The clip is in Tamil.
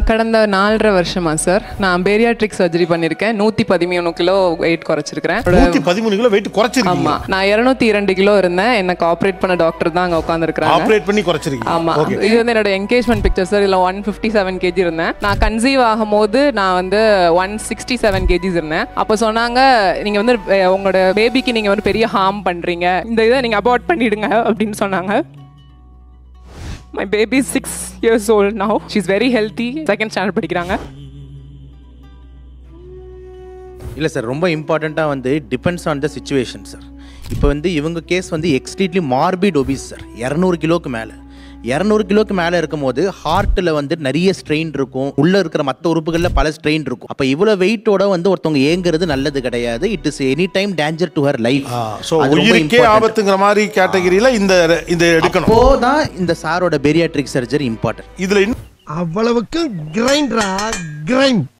கடந்த 4.5 வருஷமா சார் நான் பேரியாட்ரிக் சர்ஜரி பண்ணிருக்கேன். 113 கிலோ வெயிட் குறைச்சிருக்கேன். 113 கிலோ வெயிட் குறைச்சிருக்கீங்க? ஆமா, நான் 202 கிலோ இருந்தேன். எனக்கு ஆபரேட் பண்ண டாக்டர் தான் அங்க உட்கார்ந்திருக்காங்க. ஆபரேட் பண்ணி குறைச்சிருக்கீங்க? ஆமா, இது வந்து என்னோட என்கேஜ்மென்ட் பிக்சர் சார். இல்ல 157 kg இருந்தேன். நான் கன்சீவ் ஆகும்போது நான் வந்து 167 kg இருந்தேன். அப்ப சொன்னாங்க, நீங்க வந்து உங்களோட பேபிக்கு நீங்க வந்து பெரிய ஹார்ம் பண்றீங்க, இந்த இதை நீங்க அபார்ட் பண்ணிடுங்க அப்படின்னு சொன்னாங்க. My baby is 6 years old now. She's very healthy. Second standard படிக்கிறாங்க. இல்லை சார், ரொம்ப இம்பார்ட்டண்ட்டாக வந்து depends on the situation sir. இப்போ வந்து இவங்க கேஸ் வந்து எக்ஸ்ட்ரீட்லி மார்பிட் ஒபிஸ் சார். 200 கிலோக்கு மேலே 200 கிலோக்கு மேலே இருக்கும் போது ஹார்ட்டில் வந்து நிறைய ஸ்ட்ரெயின் இருக்கும், உள்ளே இருக்கிற மற்ற உறுப்புகளில் பல ஸ்ட்ரெயின் இருக்கும். அப்போ இவ்வளோ வெயிட்டோட வந்து ஒருத்தவங்க ஏங்குறது நல்லது கிடையாது. It is any time danger to her life. So உயிருக்கே ஆபத்துங்கிற மாதிரி கேட்டகரியில் இந்த எடுக்கணும். அப்போதான் இந்த சாரோட பேரியாட்ரிக் சர்ஜரி இம்பார்ட்டன்ட். இதில் அவ்வளவுக்கு கிரைண்டரா கிரைண்ட்